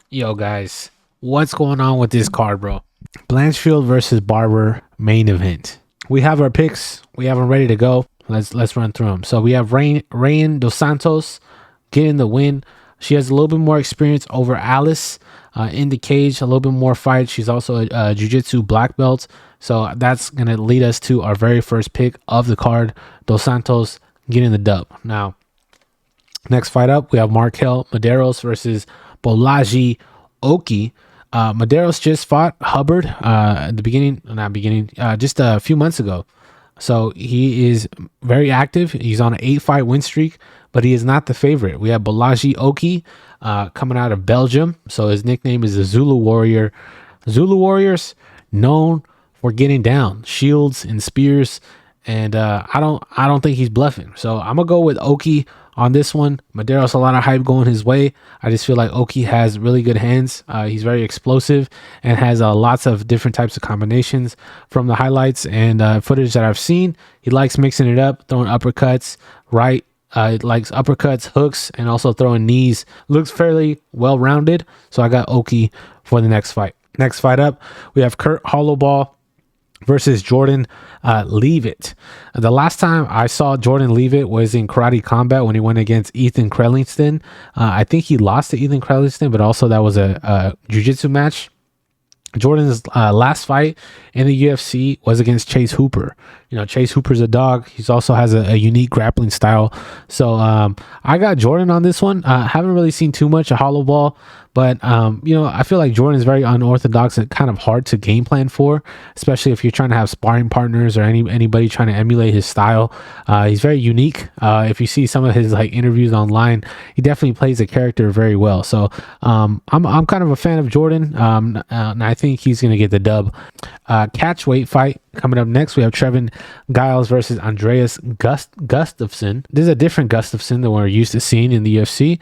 Yo, guys, what's going on with this card, bro? Blanchfield versus Barber main event. We have our picks. We have them ready to go. Let's run through them. So we have Rain Dos Santos getting the win. She has a little bit more experience over Alice in the cage, a little bit more fight. She's also a jiu-jitsu black belt. So that's going to lead us to our very first pick of the card. Dos Santos getting the dub. Now, next fight up, we have Markel Maderos versus Bolaji Oki. Maderos just fought Hubbard at the beginning, not beginning, just a few months ago. So he is very active. He's on an 8-fight win streak, but he is not the favorite. We have Bolaji Oki coming out of Belgium. So his nickname is the Zulu Warrior. Zulu Warriors known for getting down, shields and spears, and I don't think he's bluffing. So I'm gonna go with Oki on this one. Maderos, a lot of hype going his way. I just feel like Oki has really good hands. He's very explosive and has lots of different types of combinations from the highlights and footage that I've seen. He likes mixing it up, throwing uppercuts, right? It likes uppercuts, hooks, and also throwing knees. Looks fairly well-rounded. So I got Oki for the next fight. Next fight up, we have Kurt Hollowball versus Jordan Leavitt. The last time I saw Jordan Leavitt was in Karate Combat when he went against Ethan Crellingston. I think he lost to Ethan Crellingston, but also that was a jiu-jitsu match. Jordan's last fight in the UFC was against Chase Hooper. You know, Chase Hooper's a dog. He also has a unique grappling style. So I got Jordan on this one. Haven't really seen too much of Hollow Ball, but I feel like Jordan is very unorthodox and kind of hard to game plan for, especially if you're trying to have sparring partners or anybody trying to emulate his style. He's very unique. If you see some of his interviews online, he definitely plays the character very well. So I'm kind of a fan of Jordan, and I think he's gonna get the dub. Catch weight fight coming up next. We have Trevin Giles versus Andreas Gustafsson. This is a different Gustafsson than we're used to seeing in the UFC,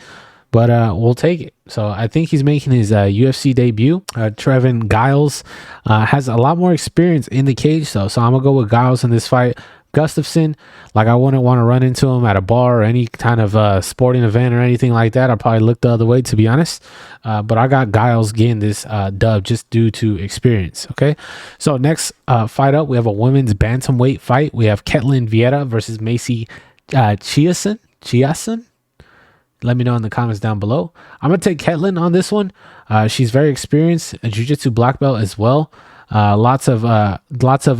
but we'll take it. So I think he's making his UFC debut. Trevin Giles has a lot more experience in the cage, though. So I'm going to go with Giles in this fight. Gustafsson, I wouldn't want to run into him at a bar or any kind of sporting event or anything like that. I'll probably look the other way, to be honest. But I got Giles getting this dub just due to experience. Okay. So next fight up, we have a women's bantamweight fight. We have Ketlin Vieira versus Macy Chiasson. Let me know in the comments down below. I'm going to take Ketlin on this one. She's very experienced, a jiu-jitsu black belt as well. Lots of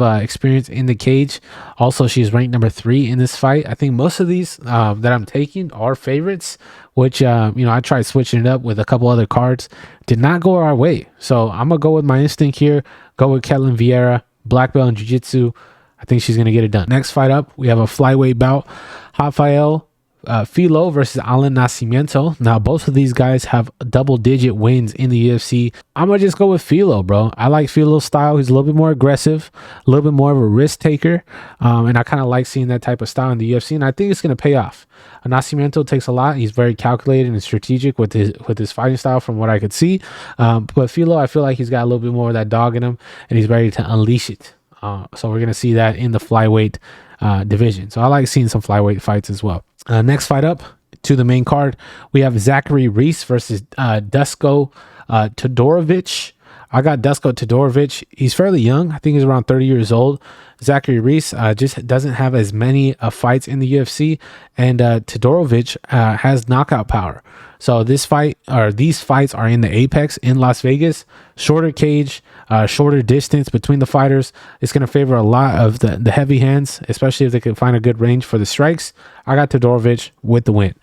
experience in the cage. Also, she's ranked number 3 in this fight. I think most of these that I'm taking are favorites, which I tried switching it up with a couple other cards. Did not go our way. So I'm going to go with my instinct here. Go with Ketlin Vieira, black belt in jiu-jitsu. I think she's going to get it done. Next fight up, we have a flyweight bout. Rafael Filo versus Alan Nascimento. Now, both of these guys have double-digit wins in the UFC. I'm going to just go with Filo, bro. I like Filo's style. He's a little bit more aggressive, a little bit more of a risk taker, and I kind of like seeing that type of style in the UFC, and I think it's going to pay off. Nascimento takes a lot. He's very calculated and strategic with his fighting style from what I could see. But Filo, I feel like he's got a little bit more of that dog in him, and he's ready to unleash it. So we're going to see that in the flyweight division. So I like seeing some flyweight fights as well. Next fight up to the main card, we have Zachary Reese versus Dusko Todorovic. I got Dusko Todorovic. He's fairly young. I think he's around 30 years old. Zachary Reese just doesn't have as many fights in the UFC, and Todorovic has knockout power. So these fights are in the Apex in Las Vegas. Shorter cage, shorter distance between the fighters. It's going to favor a lot of the heavy hands, especially if they can find a good range for the strikes. I got Todorovic with the win.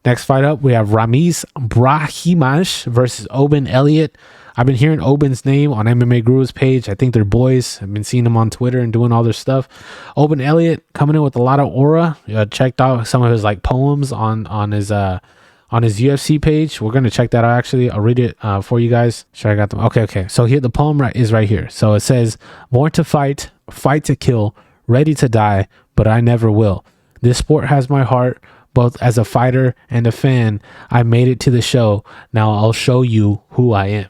Next fight up, we have Ramiz Brahimaj versus Oben Elliott. I've been hearing Oben's name on MMA Guru's page. I think they're boys. I've been seeing them on Twitter and doing all their stuff. Oben Elliott coming in with a lot of aura. Checked out some of his poems on his UFC page. We're gonna check that out. Actually, I'll read it for you guys. Sure, I got them. Okay. So here, the poem is right here. So it says, "Born to fight, fight to kill, ready to die, but I never will. This sport has my heart, both as a fighter and a fan. I made it to the show. Now I'll show you who I am."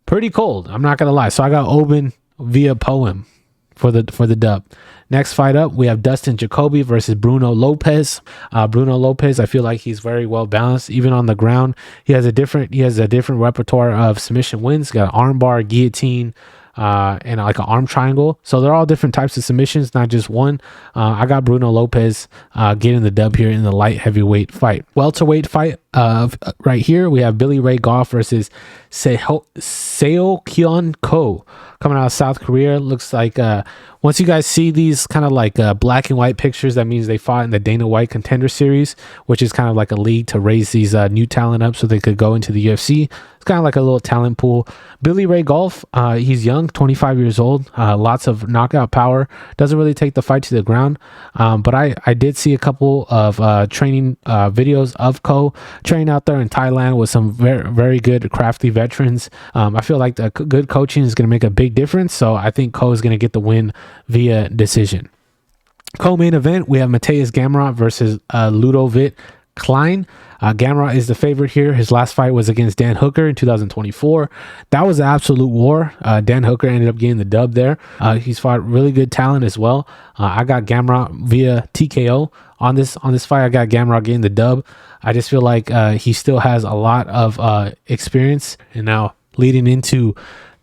Pretty cold, I'm not gonna lie. So I got Oben via poem. for the dub. Next fight up, we have Dustin Jacoby versus Bruno Lopez. Bruno Lopez, I feel like he's very well balanced, even on the ground. He has a different repertoire of submission wins. He's got an armbar, guillotine, and like an arm triangle. So they're all different types of submissions, not just one. I got Bruno Lopez getting the dub here in the light heavyweight fight. Welterweight fight right here, we have Billy Ray Goff versus Seo Kyun Ko coming out of South Korea. Looks like once you guys see these kind of like black and white pictures, that means they fought in the Dana White Contender Series, which is kind of like a league to raise these new talent up so they could go into the UFC. It's kind of like a little talent pool. Billy Ray Goff, he's young, 25 years old, lots of knockout power, doesn't really take the fight to the ground, but I did see a couple of training videos of Ko training out there in Thailand with some very, very good crafty veterans. I feel like the good coaching is going to make a big difference, so I think Ko is going to get the win via decision. Co-main event, we have Mateus Gamrot versus Ludovic Klein. Gamrot is the favorite here. His last fight was against Dan Hooker in 2024. That was an absolute war. Dan Hooker ended up getting the dub there. He's fought really good talent as well. I got Gamrot via TKO on this fight. I got Gamrot getting the dub. I just feel like he still has a lot of experience. And now leading into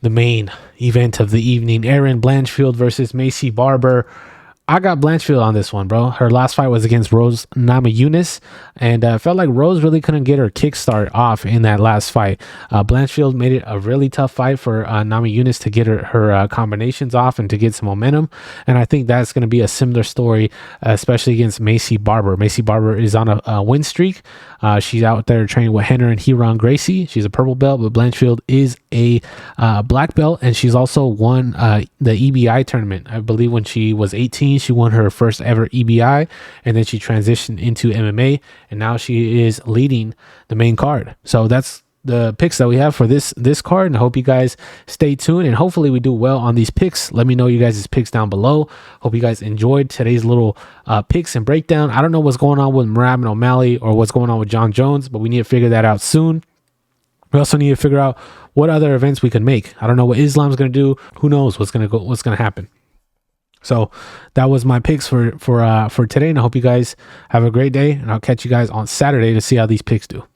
the main event of the evening, Erin Blanchfield versus Macy Barber. I got Blanchfield on this one, bro. Her last fight was against Rose Namajunas, and felt like Rose really couldn't get her kickstart off in that last fight. Blanchfield made it a really tough fight for Namajunas to get her combinations off and to get some momentum, and I think that's going to be a similar story, especially against Macy Barber. Macy Barber is on a win streak. She's out there training with Henner and Hiron Gracie. She's a purple belt, but Blanchfield is a black belt, and she's also won the EBI tournament. I believe when she was 18, she won her first ever EBI, and then she transitioned into MMA, and now she is leading the main card. So that's the picks that we have for this card, and I hope you guys stay tuned, and hopefully we do well on these picks. Let me know you guys' picks down below. Hope you guys enjoyed today's little picks and breakdown. I don't know what's going on with Merab and O'Malley or what's going on with John Jones, but we need to figure that out soon. We also need to figure out what other events we can make. I don't know what Islam's going to do. Who knows what's going to happen. So that was my picks for today, and I hope you guys have a great day, and I'll catch you guys on Saturday to see how these picks do.